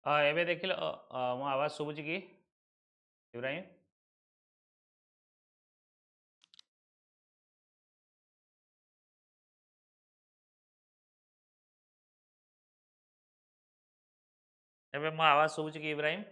एबे देखिल मो आवाज शुभुची कि इब्राहिम? एबे मो आवाज शुभुची कि इब्राहिम?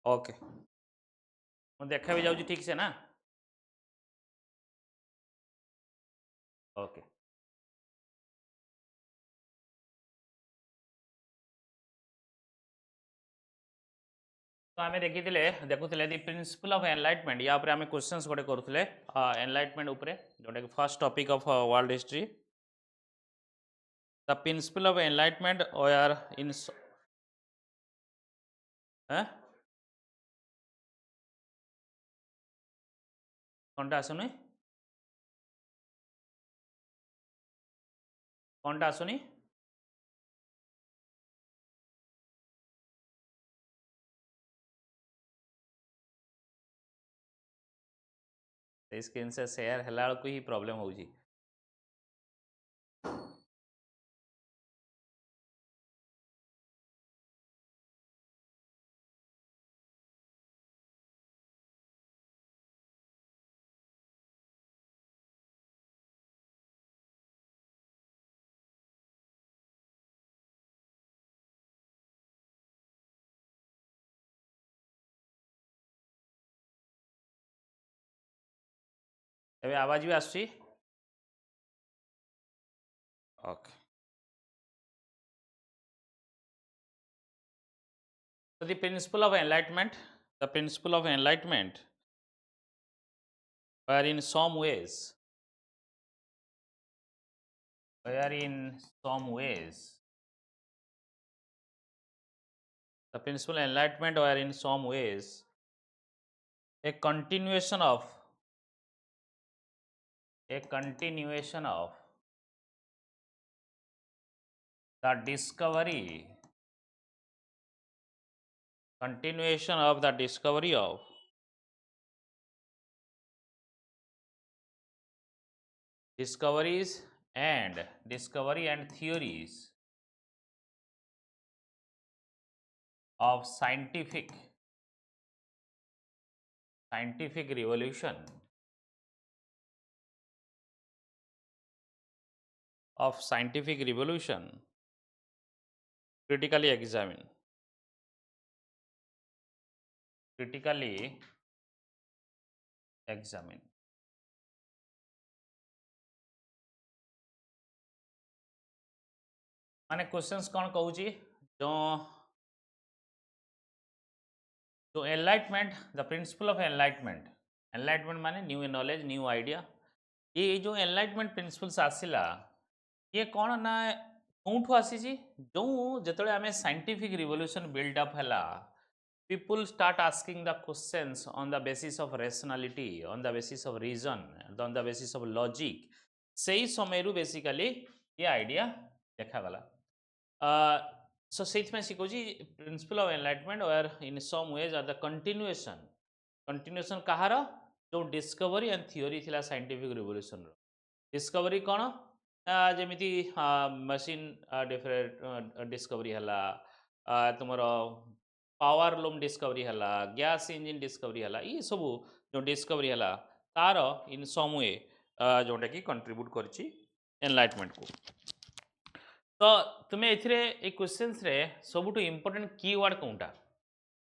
ओके, मो देखा भी जाऊँ ठीक से ना? ओके, तो आमे देखुले दि प्रिंसिपल ऑफ एनलाइटमेंट या ऊपर आमे क्वेश्चंस गोटे करूले एनलाइटमेंट ऊपर जोटा कि first topic of world history the principle of enlightenment were in कौनटा आसुनी कौनटा आसुनी स्क्रीन से शेयर हला बेलू ही प्रॉब्लम होउची। एबे आवाज भी आसुची? Okay, so the principle of enlightenment were in some ways the principle of enlightenment were in some ways a continuation of the discovery of discovery and theories of scientific revolution critically examine माने questions कौन कहूँ जो enlightenment the principle of enlightenment माने new knowledge new idea ये जो enlightenment principles आसिला ये कौन ना कौठू आसी जो जिते आम साइंटिफिक रिवोल्यूशन बिल्डअप है people start asking the questions on the basis of rationality, on the basis of reason, on the basis of logic सेही समय बेसिकली ये आइडिया देखागला सो से शिखुची principle of enlightenment were in some ways are the continuation कहार जो discovery and theory थिला scientific revolution discovery कौन जमीती मशीन डिस्कवरी है तुम पावर लूम डिस्कवरी है गैस इंजिन डिस्कवरी है ये सब जो डिस्कवरी है तार इन सम वे जोटा कि कंट्रीब्यूट करची एनलाइटमेंट को तो तुम्हें ए क्वेश्चन रे सबुठु इंपोर्टेंट कीवर्ड कौनटा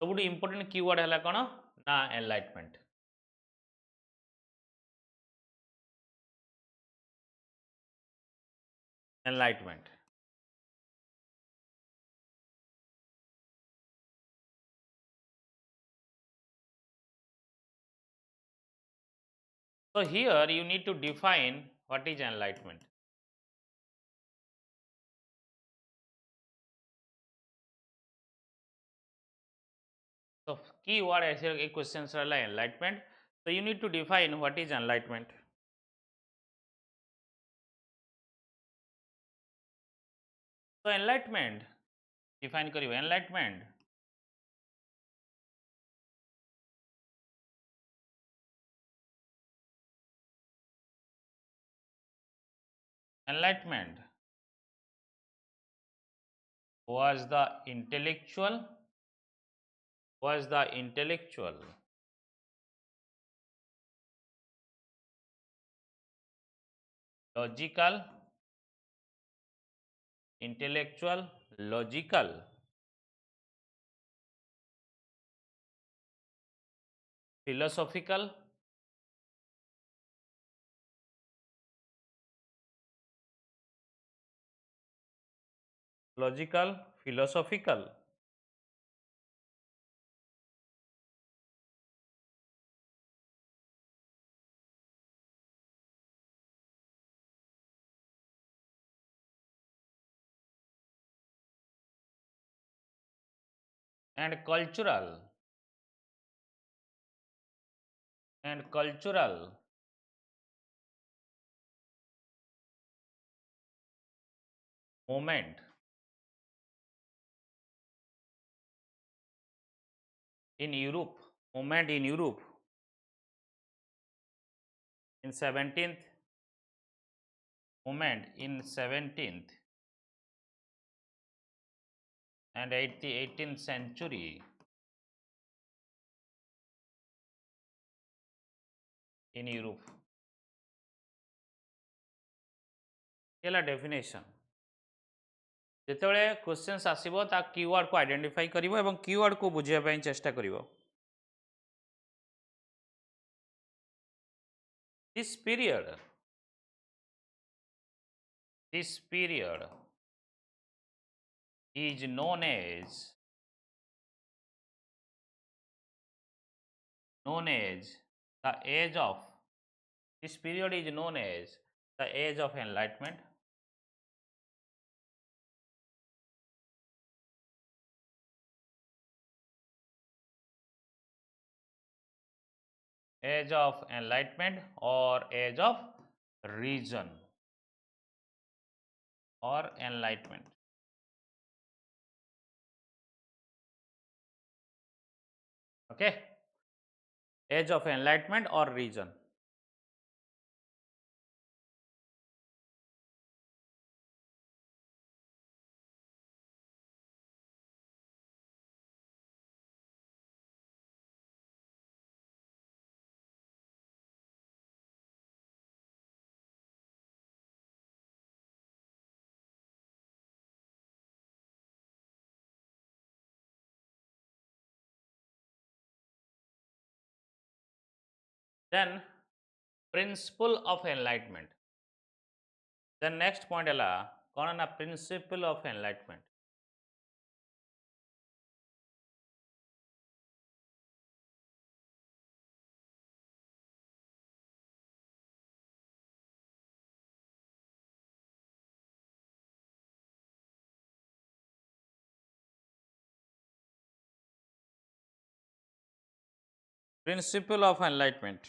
सबुठु इंपोर्टेंट कीवर्ड है कौन ना enlightenment so here you need to define what is enlightenment So key word a questions are like enlightenment. So you need to define what is enlightenment. So enlightenment define करियो enlightenment. Enlightenment was the intellectual was the intellectual logical intellectual logical philosophical logical philosophical and cultural movement in Europe movement in Europe in 17th movement in 17th and 18th century in Europe. ହେଲା definition. ଯେତେବେଳେ questions ଆସିବ ତା କିୱାର୍ଡକୁ identify କରିବ ଏବଂ କିୱାର୍ଡକୁ ବୁଝିବା ପାଇଁ ଚେଷ୍ଟା କରିବ. This period is known as the age of this period is known as the age of enlightenment. Age of enlightenment or age of reason or enlightenment. Okay, age of enlightenment or reason. Then principle of enlightenment. The next point ହେଲା କ'ଣ ନା principle of enlightenment. Principle of enlightenment.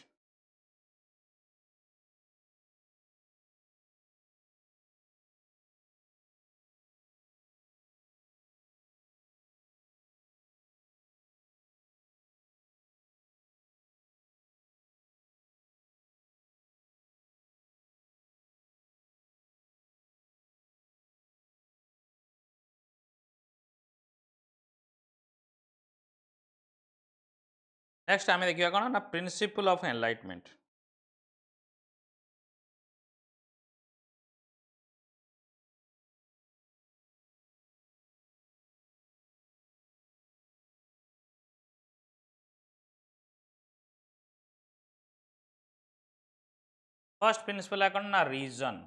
Next ଆମେ ଦେଖିବା କ'ଣ ନା principle of enlightenment. First principle है कौन ना reason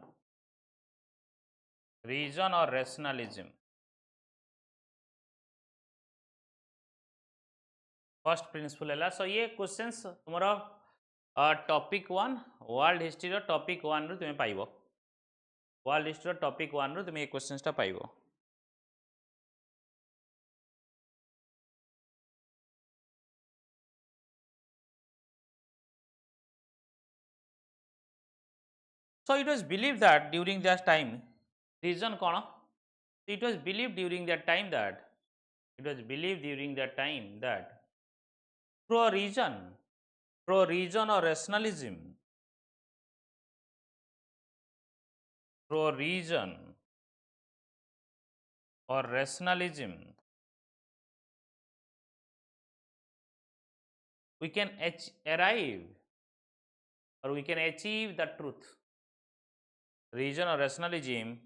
or rationalism. First principle है so ये questions तुम्हारा topic 1 world history रो topic 1 रो तुम्हें पाइबो. World history रो topic 1 रो तुम्हें ये questions टा पाइबो. So it was believed that during that time, reason कौन? It was believed during that time that it was believed during that time that through a reason or rationalism, through a reason or rationalism, we can arrive or we can achieve the truth. Reason or rationalism,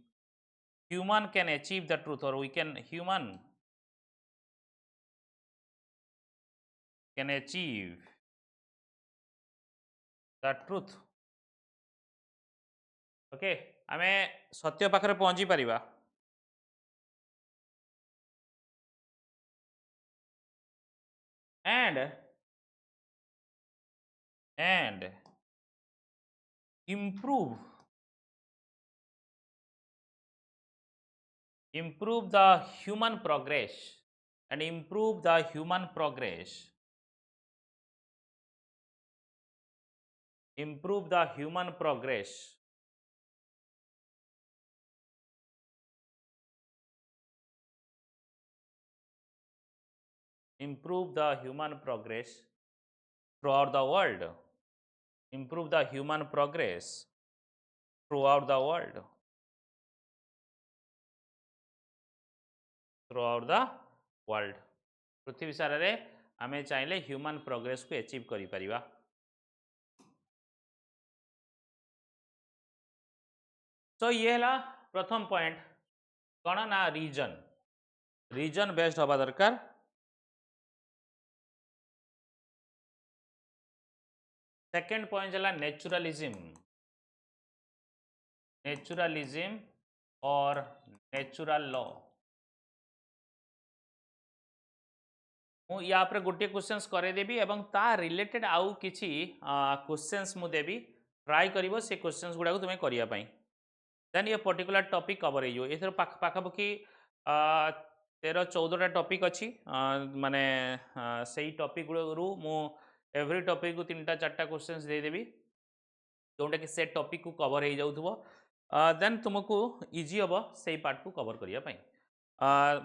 human can achieve the truth, or human can achieve the truth. Okay आमे सत्य पाखरे पहुंची परिबा and improve the human progress and improve the human progress, improve the human progress improve the human progress throughout the world, improve the human progress throughout the world, throughout the world. पृथ्वी सारा रे आमे चाहिले human progress को achieve करि परिबा. सो ये हला प्रथम point कौन ना रीजन बेस्ड हवा दरकार. सेकेंड पॉइंट है नेचुरलिज्म और नेचुरल लॉ. मु या पर गोटे क्वेश्चंस करे देबी एवं ता रिलेटेड आउ किछि क्वेश्चंस मु देबी ट्राई करिवो से क्वेश्चंस गुडा को तुमे करिया पई. देन ये पर्टिकुलर टॉपिक कवर हो एथर पाखापाखि 13-14टा टॉपिक अच्छी माने सही टॉपिक गुरु मु एवरी टॉपिक को 3-4टा क्वेश्चंस दे देबी जोटा कि से टॉपिक को कवर हो जाउथबो. देन तुमको इजी हम से पार्ट को कवर करिया पई.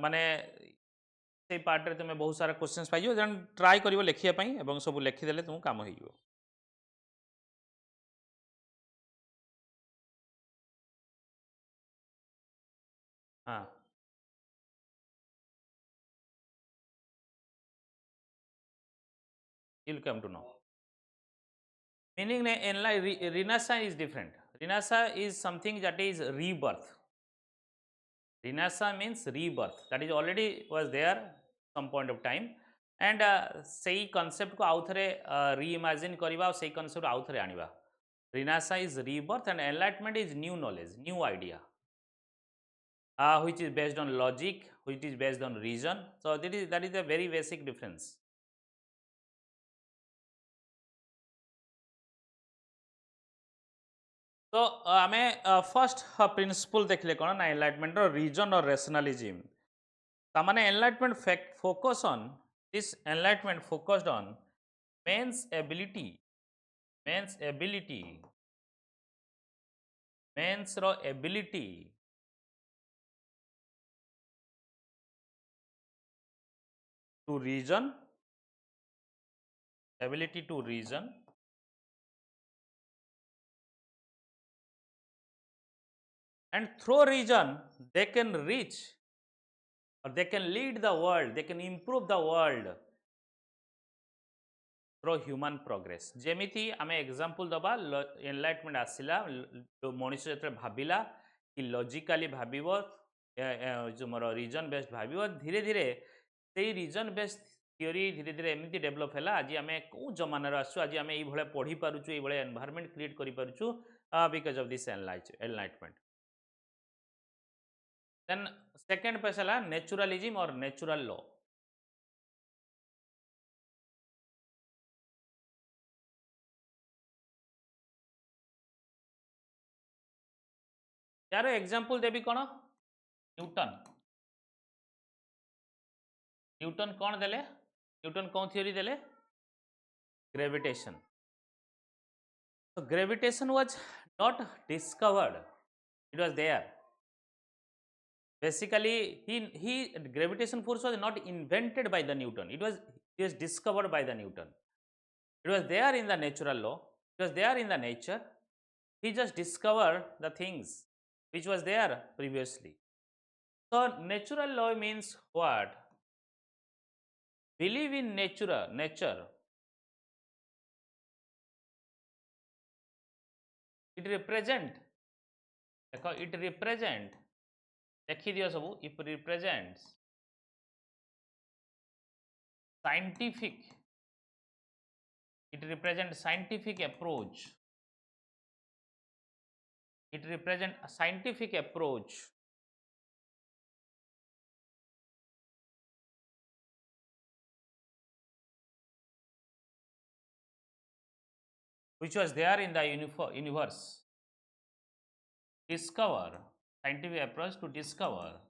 माने से पार्ट रे तुमे बहुत सारा क्वेश्चंस पाइयो देन ट्राई करिवो लेखिया पई एवं सब लेखि देले तुम काम होइयो. हाँ you will come to know. Meaning Rinasa is different. Rinasa is something that is rebirth. Rinasa means rebirth. That is already was there some point of time. And say concept को आउ थरे reimagine करिबा और say concept आउ थरे आनिबा. Rinasa is rebirth and enlightenment is new knowledge, new idea. Which is based on logic, which is based on reason. So that is a very basic difference. तो आमे first principle देखले कोन ना enlightenment रो reason और rationalism. तामाने enlightenment focus on this enlightenment focused on man's ability man's रो ability to reason and through reason they can reach or they can lead the world, they can improve the world through human progress. जेमिति आमे example दबा enlightenment आसिला मनुष्य जते भाबिला कि logically भाबिबो जो more reason based भाबिबो धीरे धीरे सेही रीजन बेस्ड थियोरी धीरे धीरे एमिति डेवलप हैला. आज आमे को जमाना रे आसु आज आमे एई भले पढी पारुछु एई भले एनवायरनमेंट क्रिएट करि पारुछु because of this enlightenment. Then second पैसला नेचुरलिज्म और नेचुरल लॉ. यार एग्जांपल देबी कोन न्यूटन कौन देले न्यूटन कौन थ्योरी देले gravitation. So gravitation was not discovered, it was there. Basically he gravitation force was not invented by the Newton, it was discovered by the Newton. It was there in the natural law, it was there in the nature. He just discovered the things which was there previously. So natural law means what? Believe in nature. It represent, देखो it represent, देखी दियो सबू, it represents scientific, it represents scientific approach, it represent a scientific approach which was there in the universe. Discover, scientific approach to discover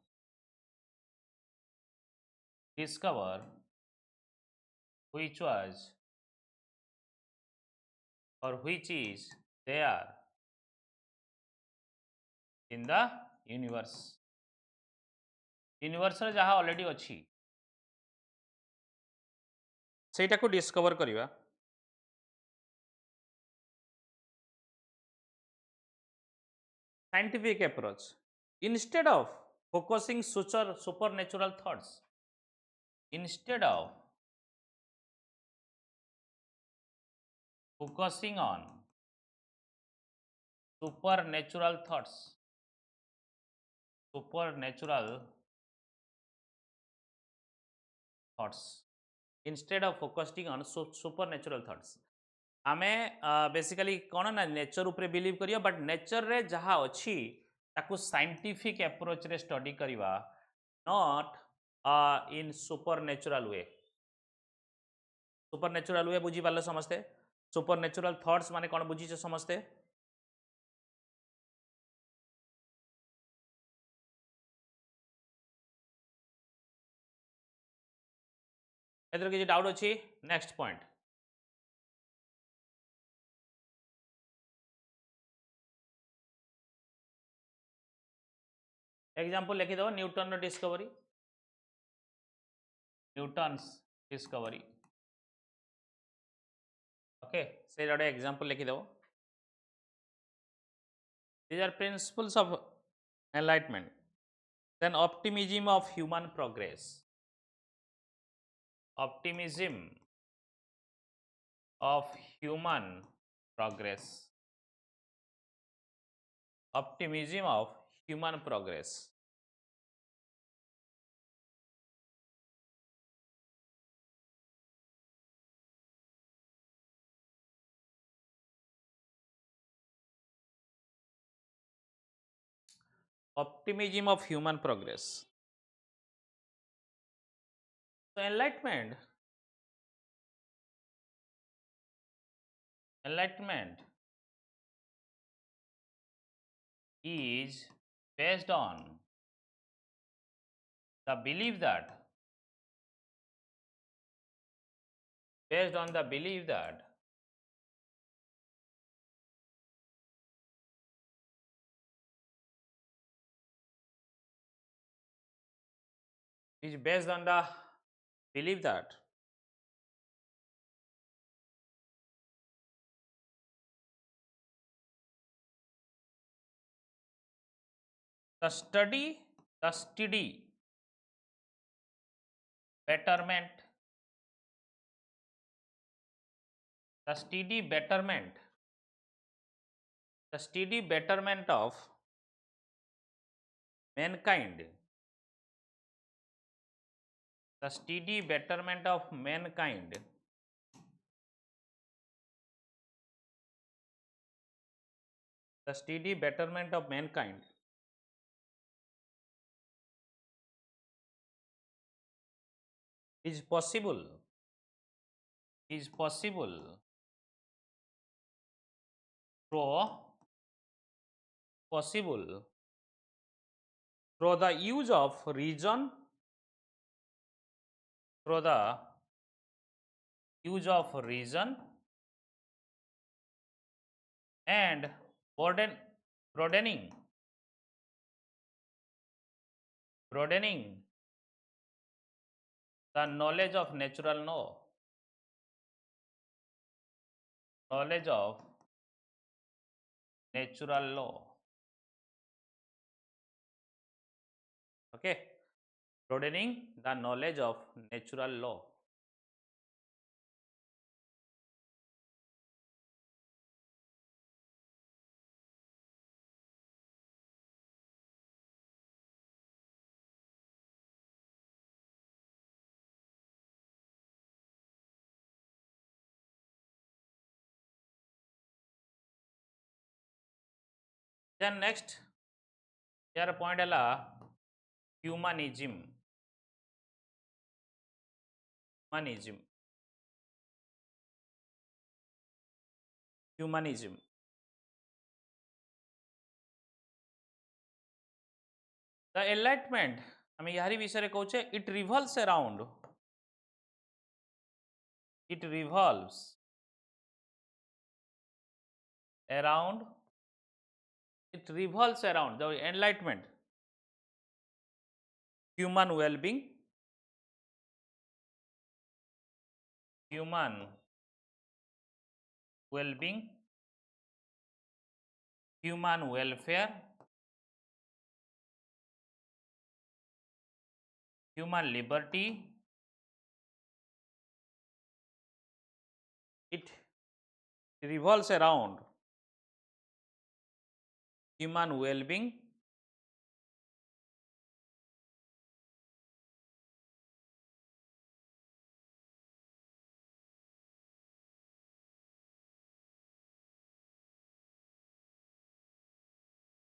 which was or which is there in the universe. Universe जहाँ already अच्छी सेटा को discover करिवा. Scientific approach, instead of focusing supernatural thoughts, instead of focusing on supernatural thoughts, instead of focusing on supernatural thoughts, आमे basically कौन ना nature उपरे believe करिया, but nature रे जहाँ अच्छी ताकू साइंटिफिक अप्रोच रे स्टडी करिवा, not in supernatural way. Supernatural way बुझी पाले समस्ते. सुपरनेचुरल थॉट्स माने कौन बुझी समस्ते. एथर किसी डाउट अच्छी. नेक्स्ट पॉइंट, एग्जांपल लिखि दो. Newton discovery, Newton's discovery. Okay, से गोटे एग्जांपल लिखि दो. These are principles of enlightenment. Then optimism of human progress. Optimism of human progress. Optimism of human progress. Optimism of human progress. So enlightenment is based on the belief that is based on the belief that the steady betterment, the steady betterment of mankind, the steady betterment of mankind the steady betterment of mankind is possible through the use of reason, and broaden, broadening, broadening the knowledge of natural law, knowledge of natural law. Okay, broadening the knowledge of natural law. Then next, here point है humanism. Humanism. Humanism. The enlightenment आम यारी विषय कहूचे it revolves around, it revolves around, it revolves around the enlightenment, human well-being, human well-being, human welfare, human liberty. It revolves around human well-being,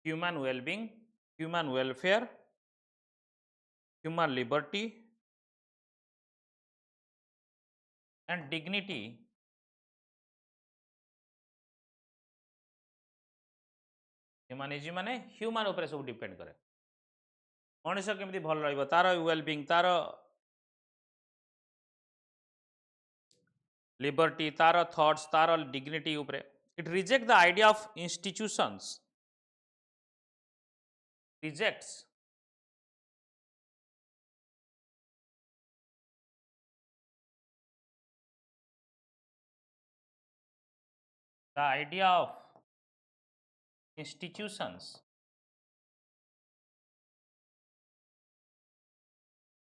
human well-being, human welfare, human liberty, and dignity. ह्यूमानिज्म माने human ऊपर सब depend करे मनुष्य केमती भल रहिबो तार wellbeing तार लिबर्टी तार थॉट्स तार डिग्निटी ऊपर it reject the idea of institutions rejects the idea of institutions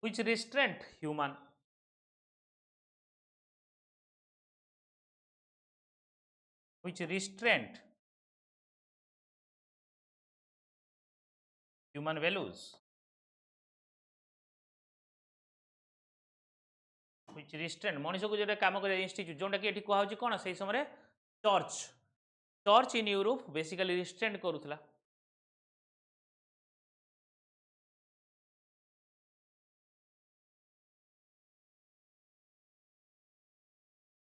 which restraint human values which restraint मनुष्य को जो काम कर इंस्टीट्यूट जोटा कि एठी कहउची कोन सही समय church in Europe basically restraint करूथला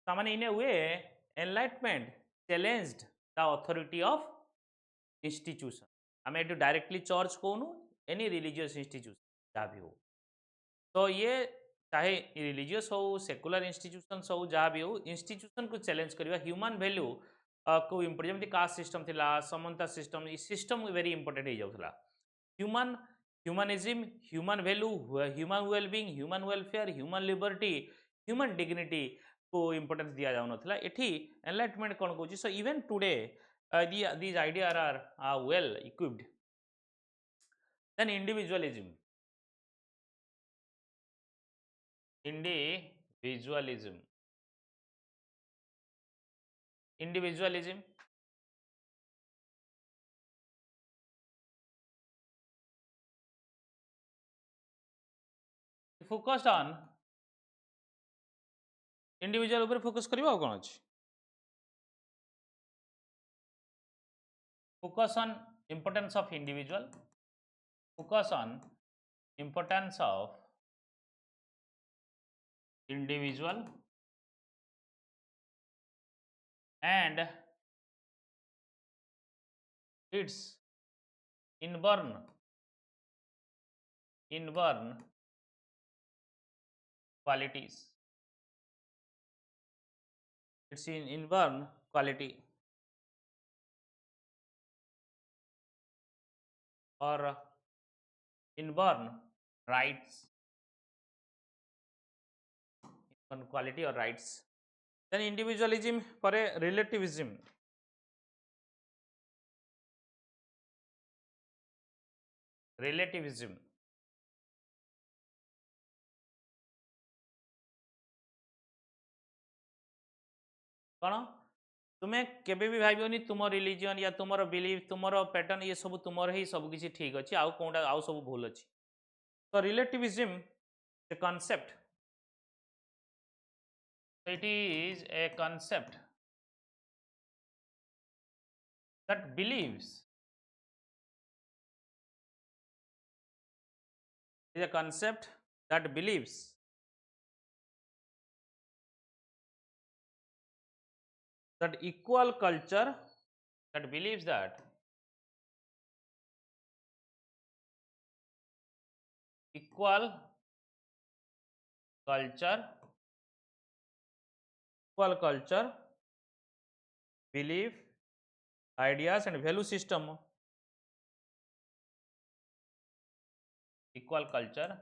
सामान्य in a way enlightenment challenged the authority of institution आम ये डायरेक्टली चर्च कहूनु एनी रिलीजियस इंस्टीट्यूशन जहाँ भी हो तो ये चाहे रिलीजियस हो सेकुलर इंस्टीट्यूशन हो जहाँ भी हो इंस्टीट्यूशन को चैलेंज करवा ह्यूमन वैल्यू को इम्पोर्टेंट जमी कास्ट सिस्टम थिला समानता सिस्टम ये सिस्टम वेरी इंपोर्टेंट हो जाऊला human humanism human value human wellbeing human welfare human liberty human dignity को इम्पोर्टेंस दिया जाऊ नाला एठी एनलाइटमेंट कौन कहूँ so even today these ideas are well equipped. Then individualism. Individualism. Individualism. Focused on individual ऊपर फोकस करिवा कोन अछि focus on importance of individual, focus on importance of individual and its inborn qualities, its inborn quality. or inborn rights, inborn quality or rights. Then individualism for a relativism. Relativism. कौन तुम्हें केबे भी भाइबनी तुम religion या तुम belief तुम pattern ये सब तुम ही सब किसी ठीक अच्छे आउ कौटा आउ सब भूल अच्छी तो relativism a concept, so it is a concept that believes, is a concept that believes that equal culture, that believes that equal culture, equal culture, belief, ideas and value system, equal culture,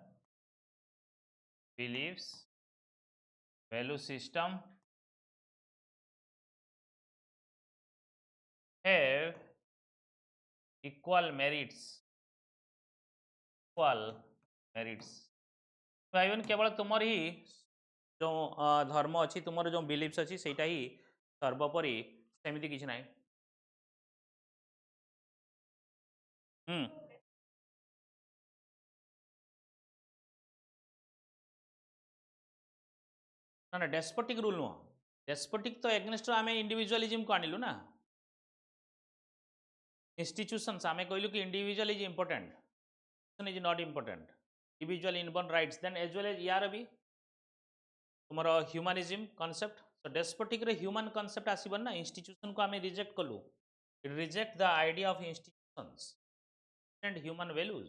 beliefs, value system have equal merits, equal merits. भाई केवल तुम ही जो धर्म अच्छी तुम जो beliefs अच्छी सेटा ही सर्वोपरि सेमती किसी ना ना डेस्पोटिक रूल नुह डेस्पोटिक तो एग्नेस्ट आम इंडिविजुअलिज्म को आनिलु ना इंस्टीट्यूशंस आम कहलु कि individual is important is not important individual inborn rights then as well as यार भी तुम ह्यूमानिज्म कॉन्सेप्ट तो डेस्पोटिक रे ह्यूमन कॉन्सेप्ट आसबन ना इंस्टीट्यूशन को आम रिजेक्ट कलु reject the idea of institutions and human values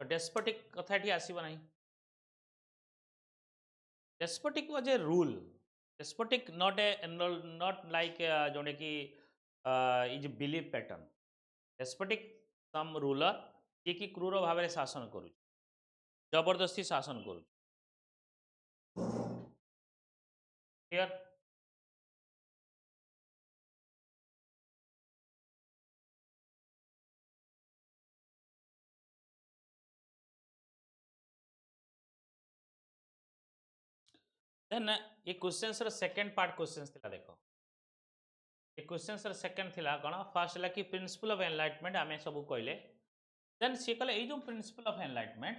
तो डेस्पोटिक कथा ये आसब ना despotic was a rule despotic not a not like जोड़े कि is belief pattern despotic some ruler ये कि क्रूर भाव में शासन करू जबरदस्ती शासन करू क्लियर देन ये क्वेश्चंस र सेकंड पार्ट क्वेश्चंस थिला देखो ये क्वेश्चंस र सेकंड थिला कोन फर्स्ट ला कि प्रिंसिपल ऑफ एनलाइटमेंट आमे सब कहले देन से कहले ए जो principal of enlightenment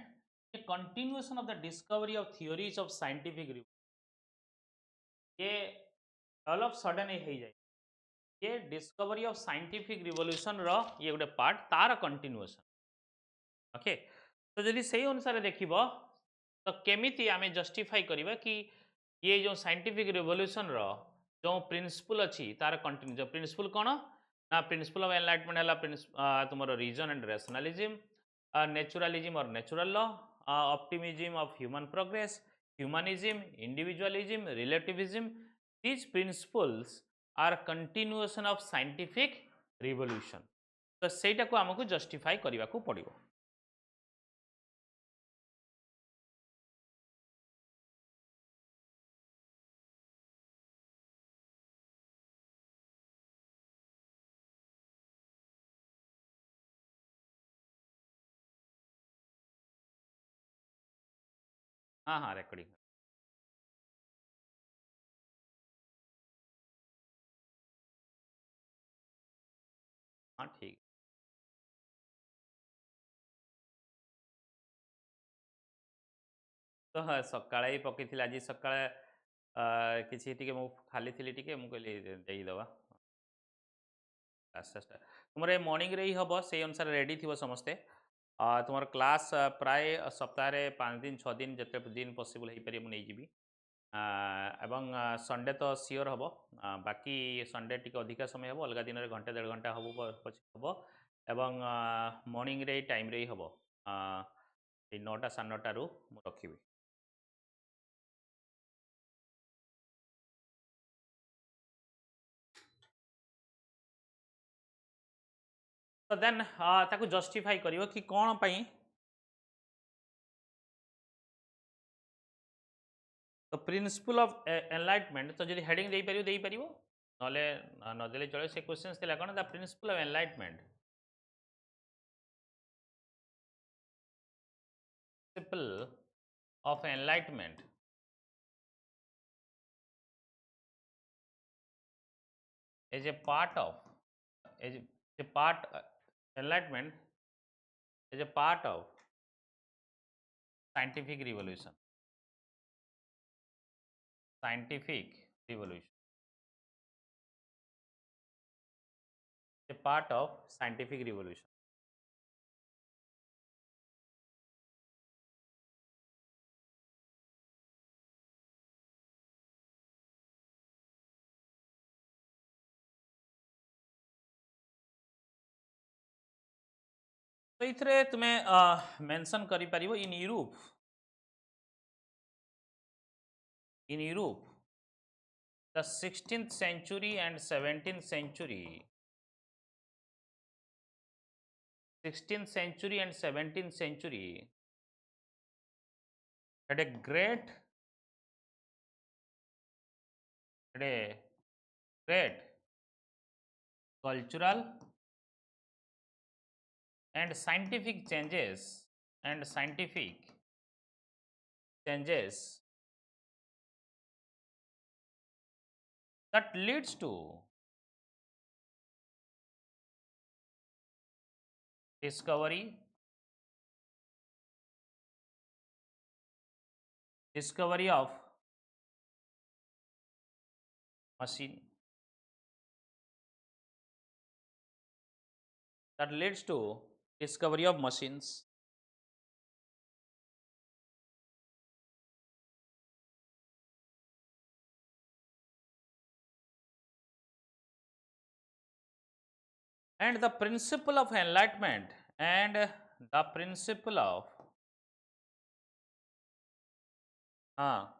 A continuation of the discovery of theories of scientific ये ऑल ऑफ सडन हे जाय ये डिस्कवरी ऑफ साइंटिफिक रिवोल्यूशन रो ये गोटे पार्ट तार कंटिन्यूएशन ओके तो जदि सही अनुसार देखिबो तो केमिति आमे जस्टिफाई करिबा कि ये जो साइंटिफिक रिवोल्यूशन रो जो प्रिंसिपल अछि तार कंटिन्यू जो प्रिंसिपल कोन ना प्रिंसिपल ऑफ एनलाइटमेंट हला तुमरो रीजन एंड रैशनलिज्म नेचुरलिज्म और natural law optimism of human progress humanism individualism relativism these principles are continuation of scientific revolution तो सेटा को हमको जस्टिफाई करबा को पड़िबो हाँ हाँ रिकॉर्डिंग हाँ ठीक तो हाँ सकाळे ही पकेइथिला आज सकाळे किसी टिके मु खाली थिली टिके मु कहली देई दवा अच्छा तुमरे मॉर्निंग रे ही हबो से अनुसार रेडी थिबो समस्ते तुमर क्लास प्राय सप्ताह रे 5 दिन 6 दिन जते दिन पॉसिबल हे पारे मु नै जिबी एवं संडे तो सियोर हम बाकी संडे टी अधिका समय हम अलग दिन में घंटे 1.5 घंटा हम हम एवं मॉर्निंग रे टाइम रे हम 9टा 9:30 रखी तो देन ताकू जस्टिफाई करियो कि कौन पई तो प्रिंसिपल ऑफ एनलाइटमेंट तो जदि हेडिंग दे परियो नले न देले चले से क्वेश्चंस थिला कोन the principle of enlightenment principle of enlightenment is a part of is a part enlightenment is a part of scientific revolution scientific revolution a part of scientific revolution तो इथरे तुम्हें मेंशन करि परिबो in Europe the 16th century and 17th century 16th century and 17th century had a great cultural and scientific changes that leads to discovery of machine that leads to discovery of machines and the principle of enlightenment and the principle of हाँ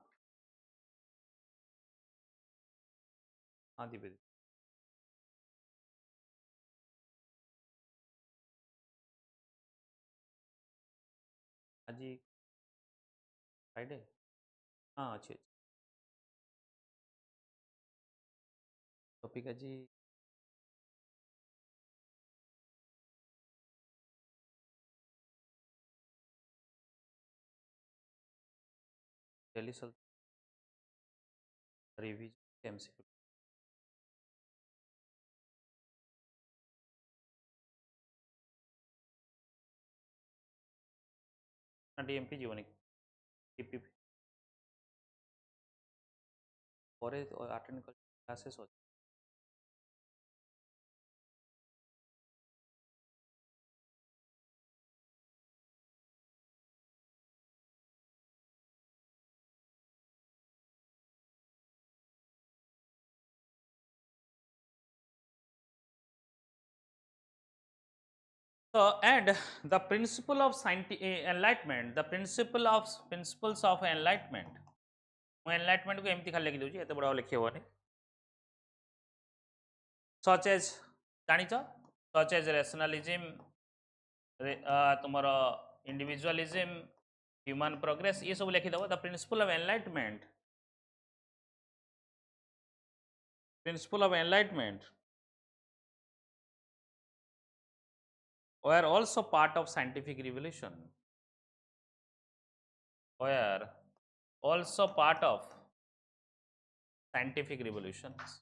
हाँ दीपेश आज Friday हाँ अच्छे topic आज daily सल revision MCQ ना DMP जीवन TPP ପରେ ଆଟେଣ୍ଡ କରି କ୍ଲାସେସ୍ ଅଛି So, and the principle of enlightenment, the principles of enlightenment. ମୁଁ enlightenment को एमती खाली लिखि दउची एते बडा लिखि होबनी such as जानिଛ such as rationalism तुमरो individualism human progress ये सब लिखि दबो the principle of enlightenment were also part of scientific revolution were also part of scientific revolutions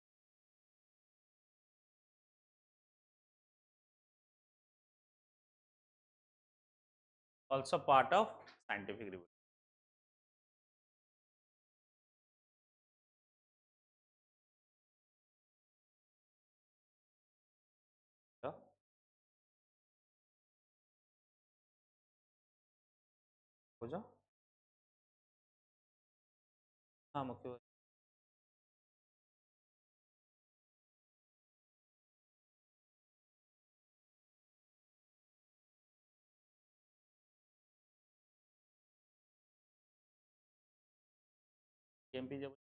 also part of scientific revolution तो बुझो हाँ मुख्य एमपी जब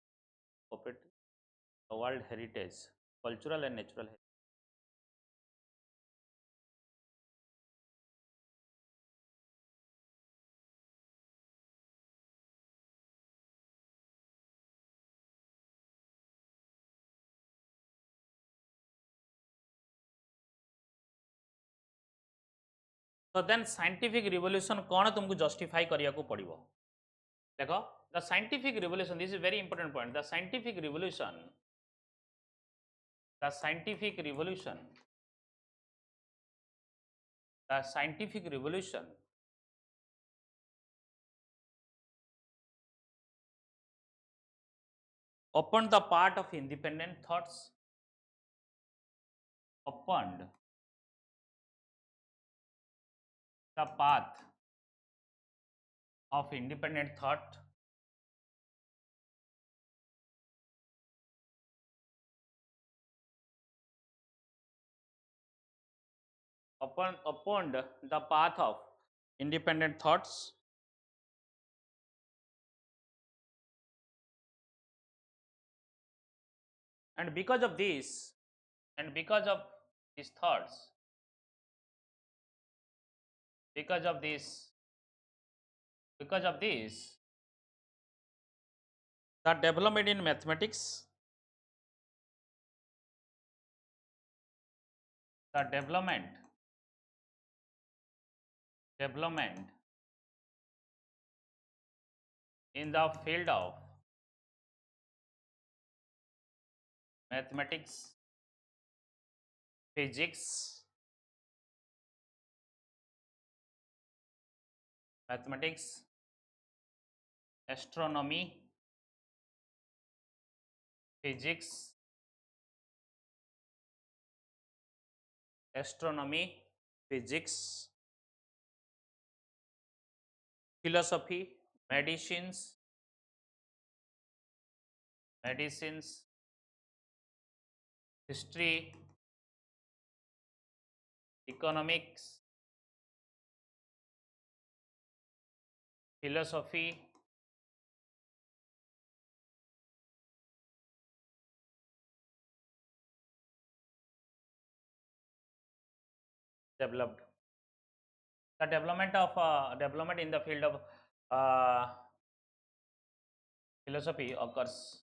cooperative world heritage cultural and natural तो देन साइंटिफिक रिवोल्यूशन कौन तुमको justify करिया को पड़िबो देखो the scientific revolution this is very important point the scientific revolution the scientific revolution opened the part of independent thoughts opened the path of independent thought opened the path of independent thoughts and because of this and because of these thoughts because of this because of this the development in mathematics the development in the field of mathematics physics mathematics astronomy physics astronomy physics philosophy medicines history economics philosophy developed the development in the field of philosophy occurs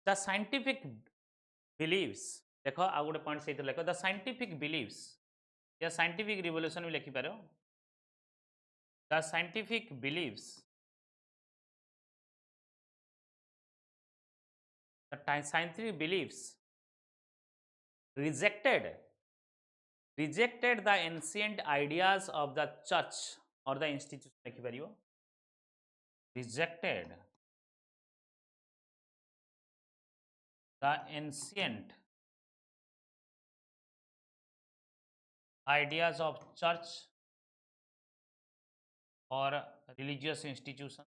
the scientific beliefs देखो आ गोटे point से लेख the scientific beliefs या scientific revolution भी लिखि पारो the scientific beliefs the scientific beliefs rejected rejected the ancient ideas of the church or the institution लिखि पारियो rejected the ancient ideas of church or religious institution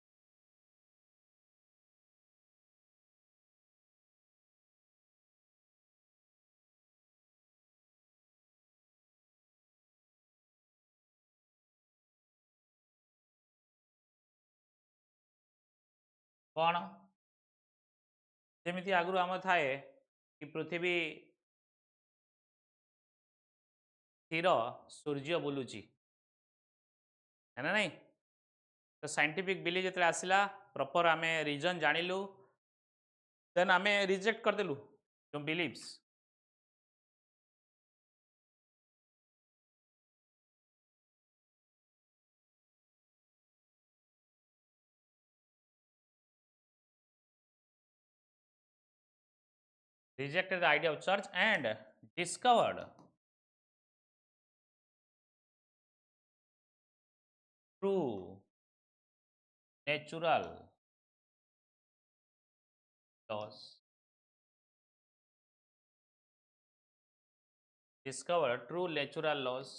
कौन जमी आगु आम थाए कि पृथ्वी स्थिर सूर्य बुलूची है ना नहीं तो साइंटिफिक बिलीव जो आसला प्रॉपर आम रीजन जानिलु देन आम रिजेक्ट करदेलु जो beliefs rejected the idea of church and discovered true natural laws discovered true natural laws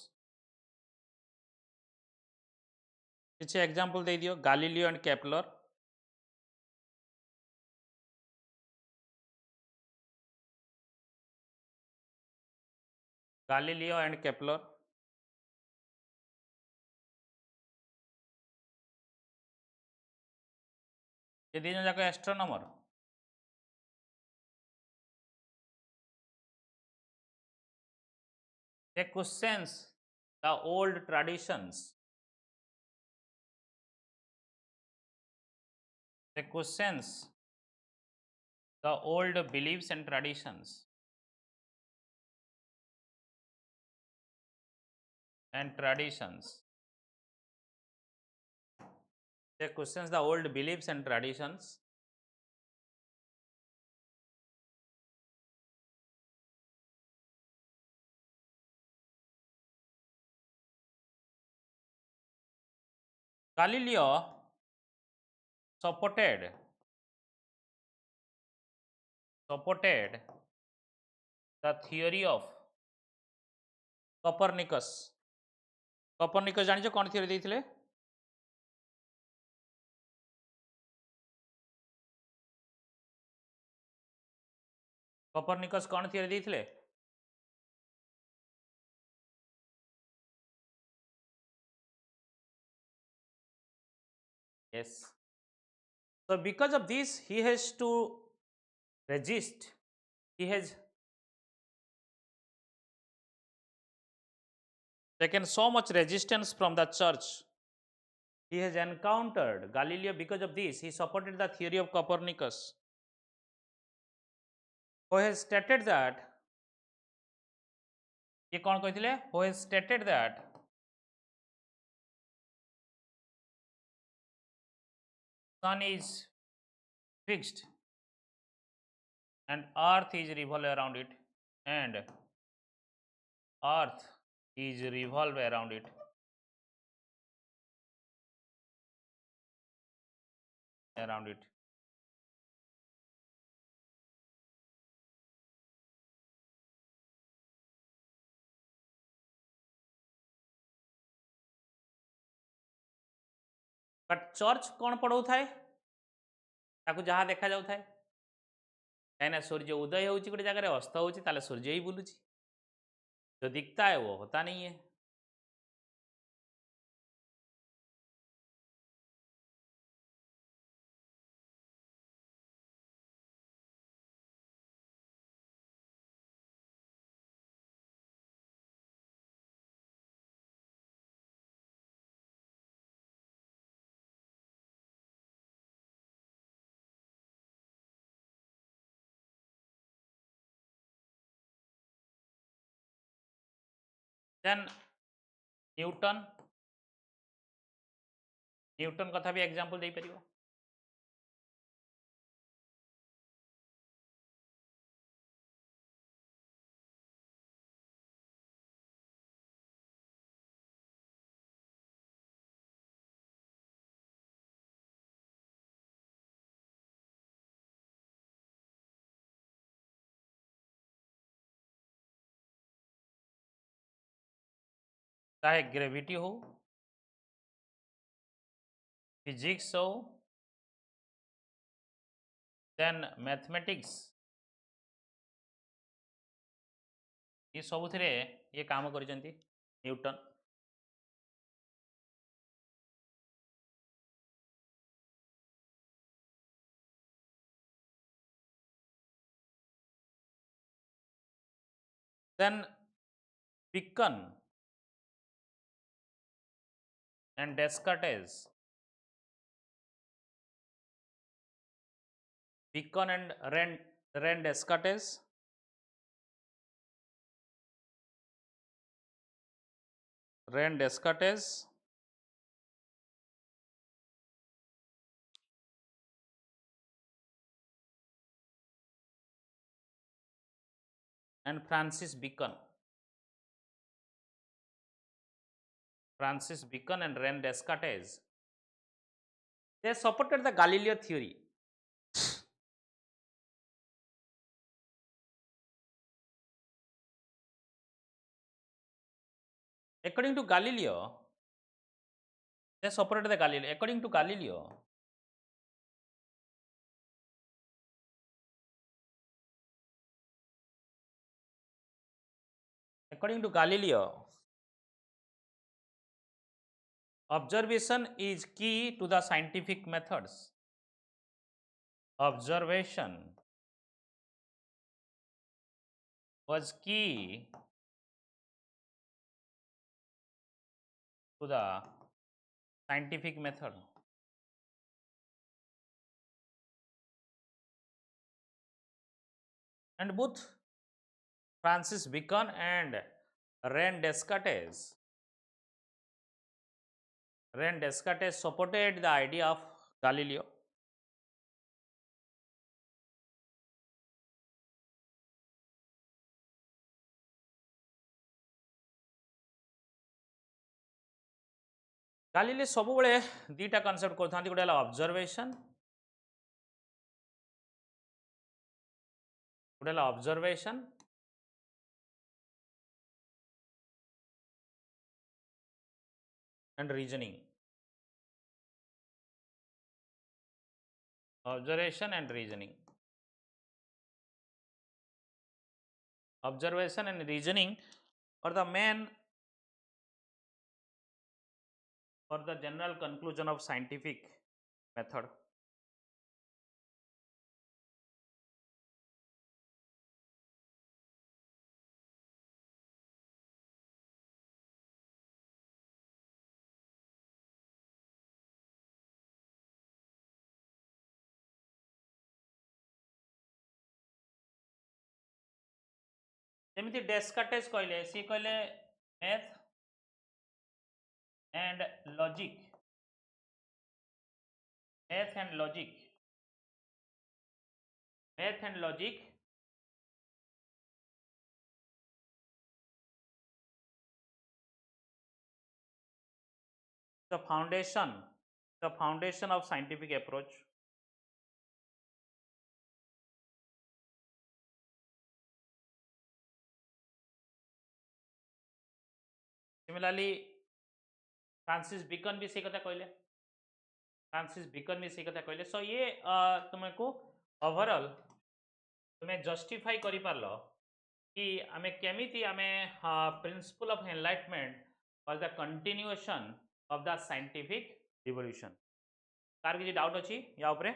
किसी एग्जांपल दे दियो Galileo and Kepler Galileo and Kepler ये दी जन जाक astronomer. They questions the old traditions. They questions the old beliefs and traditions. And traditions. They questions the old beliefs and traditions. Galileo supported the theory of Copernicus. Copernicus जानिछ कौन theory ଦେଇଥିଲେ? Copernicus कौन theory ଦେଇଥିଲେ? Yes. So because of this, he has to resist. He has taken so much resistance from the church. He has encountered Galileo. Because of this, he supported the theory of Copernicus, who has stated that ये कौन कहथिले? Who has stated that sun is fixed and earth is revolve around it, and earth is revolve around it. Around it. But church कौन पढ़ाऊ थाए? ताकू जहाँ देखा जाऊ थाए, कहीं सूर्य उदय होउची गोटे जगह अस्त होउची ताले सूर्य ही बुलुची, जो दिखता है वो होता नहीं है. Then न्यूटन कथा भी एग्जांपल दे परियो. चाहे ग्रेविटी हो, फिजिक्स हो, देन मैथमेटिक्स, ये सबुथिरे ये काम करिसेंती Newton. Then Bacon and Descartes. Bacon and Ren Descartes. Ren Descartes and Francis Bacon. Francis Bacon and Ren Descartes. They supported the Galileo theory. According to Galileo, they supported the Galileo. According to Galileo, observation is key to the scientific methods. observation was key to the scientific method. And both Francis Bacon and Ren Descartes supported the idea of Galileo. Galileo ସବୁବେଳେ ଦୁଇଟା concept କରୁଥାନ୍ତି, ଗୋଟେ ହେଲା observation, ଗୋଟେ ହେଲା observation and reasoning. Observation and reasoning. Observation and reasoning are the main for the general conclusion of scientific method. ଯେମିତି ଡେସ୍କାର୍ଟେସ୍ କହିଲେ, ସିଏ କହିଲେ math and logic, math and logic, math and logic the foundation of scientific approach. Similarly, Francis Bacon भी से कथा कहले, Francis Bacon भी से कथा कहले. सो ये तुमको ओवरऑल तुम्हें जस्टिफाई करि पारलो कि आमे केमिति आमे principal of enlightenment was the continuation of the scientific revolution. Car किसी डाउट अछि या ऊपर?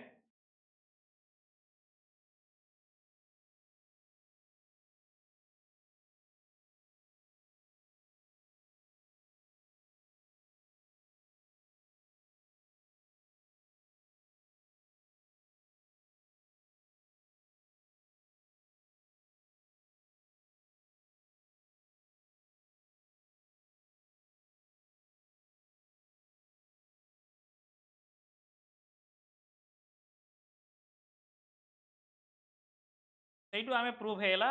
ସେଇଠୁ ଆମେ ପ୍ରୁଭ୍ ହେଇଗଲା.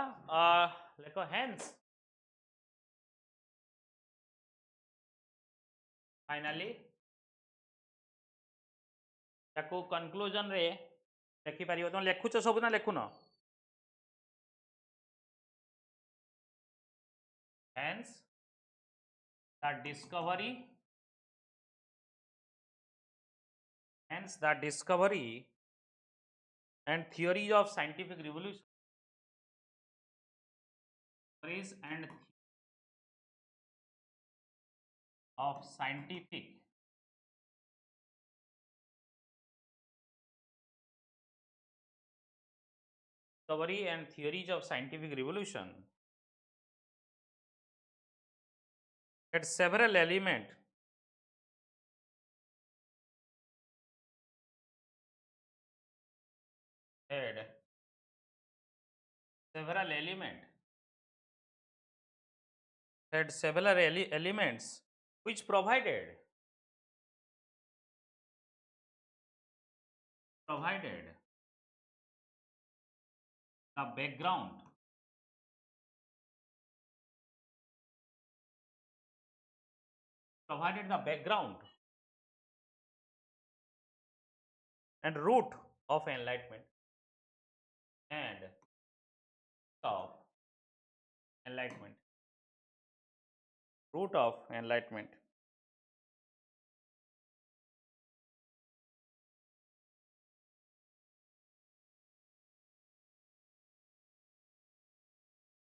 ଲେଖ ହେନ୍ସ फाइनाली ताको कंक्लूजन रे देखि पारियो. तुम लेखुछ सब ना लेखुन? Hence the discovery, hence the discovery and theories of scientific revolution, theories and of scientific discovery and theories of scientific revolution had several elements had several element had several elements which provided the background and root of enlightenment and of enlightenment, root of enlightenment.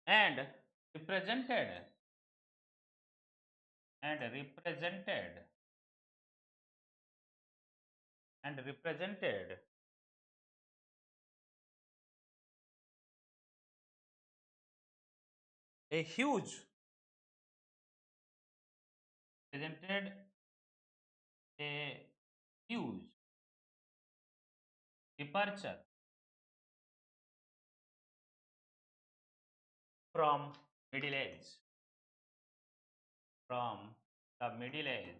And represented and represented and represented A huge presented a huge departure from middle age, from the middle age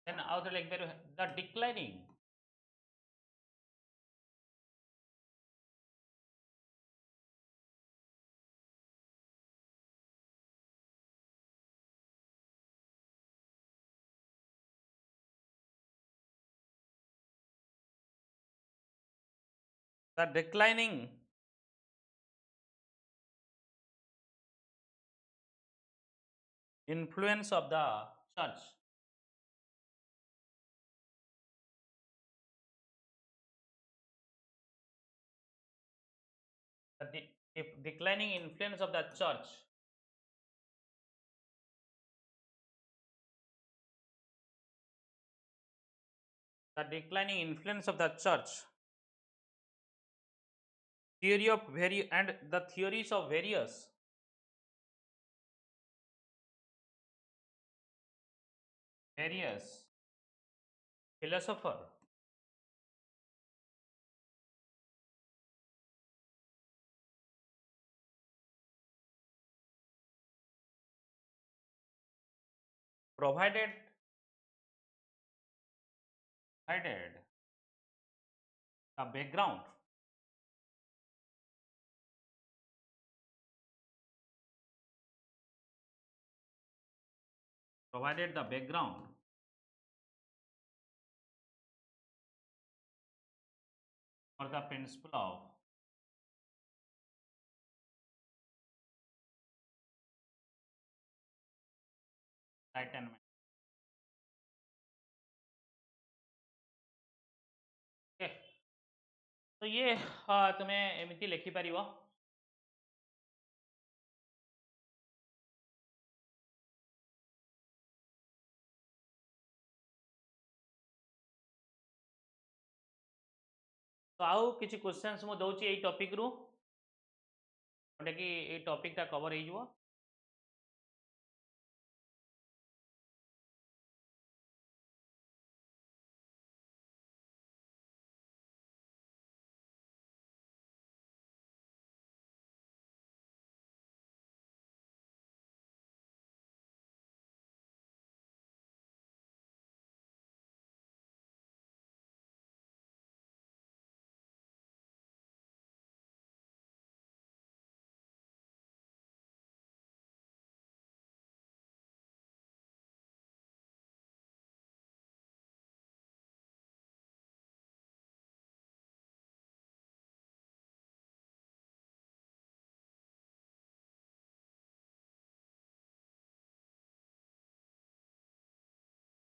then out like the declining the declining influence of the church, the declining influence of the church, the declining influence of the church, theory of and the theories of various philosopher provided provided the background provided the background for the principle of enlightenment. Okay. तो ये तुम्हें एमती लिखिपर तो आउ किसी questions मु दउची एई topic रु जोटा कि एई टॉपिक ता कवर हो जिवो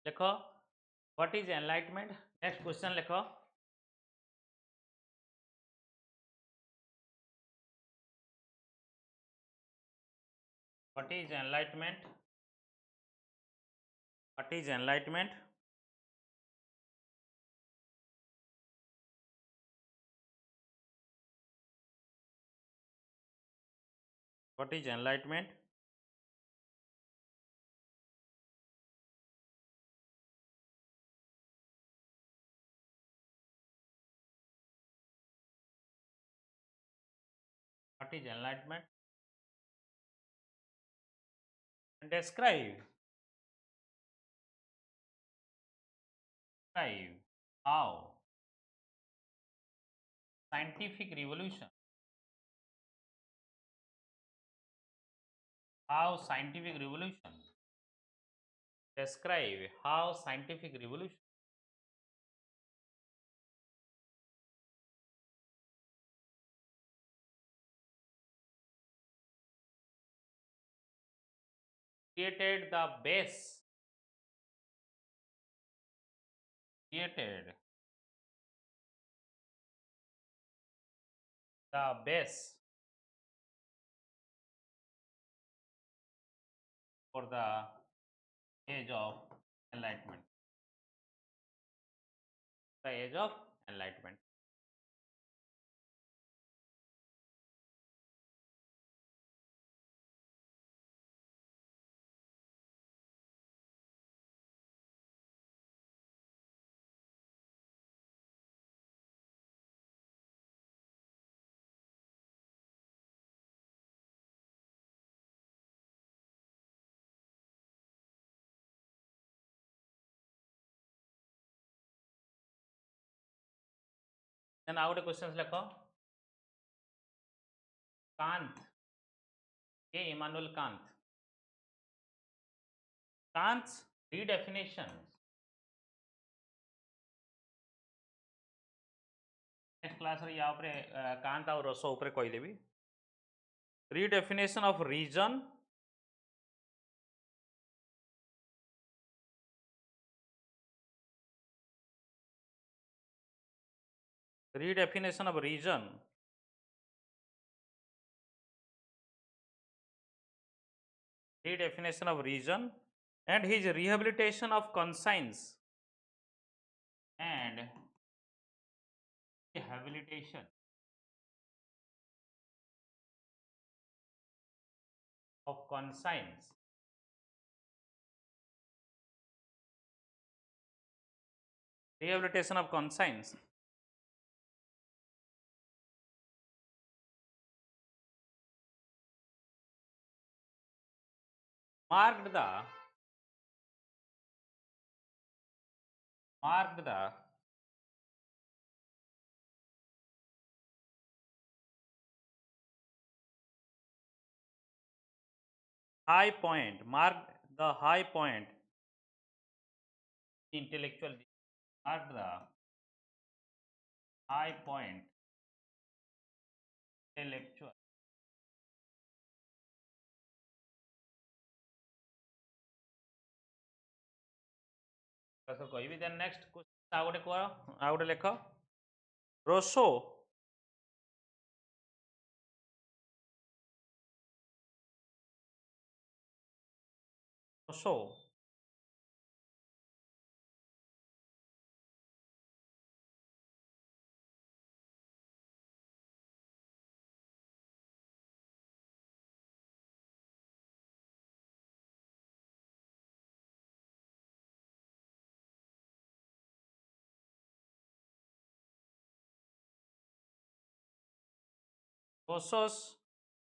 देखो what is enlightenment next question लिखो what is enlightenment what is enlightenment what is enlightenment what is enlightenment and describe how scientific revolution how scientific revolution describe how scientific revolution created the base, created the base for the age of enlightenment. The age of enlightenment. Then ଆଉ ଗୋଟେ question ଲେଖ Kant ए Immanuel Kant Kant's redefinition. Next class रे या ऊपर कांत और रसो ऊपर कहि देबी redefinition of reason redefinition of reason redefinition of reason and his rehabilitation of conscience and rehabilitation of conscience rehabilitation of conscience marked the high point marked the high point intellectual marked the high point intellectual तो कहबी then next question आ गोटे कह आ गोटे लेख Rousseau Rousseau Rousseau's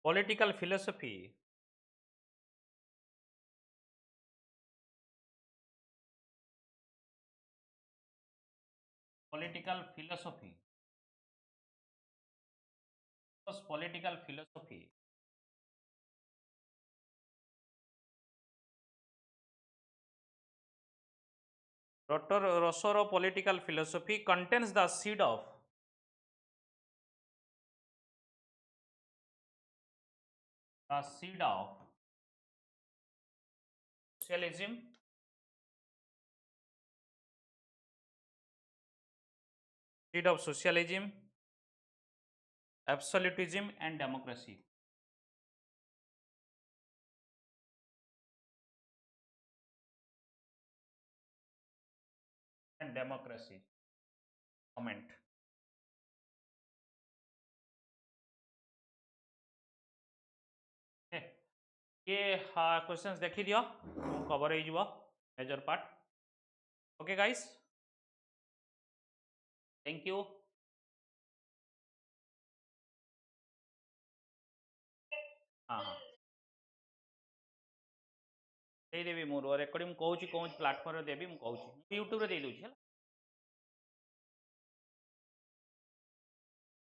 political philosophy political philosophy Rousseau's political philosophy Dr. Rousseau's political philosophy contains the seed of socialism absolutism and democracy comment okay. ये questions देखी दियो कवर हो जिवो major part okay guys thank you हाँ हाँ ଦେଇଦେବି ମୋର recording ମୁଁ କହୁଛି କୋଉ ପ୍ଲାଟଫର୍ମରେ ଦେବି ମୁଁ କହୁଛି ୟୁଟ୍ୟୁବରେ ଦେଇଦେଉଛି ହେଲା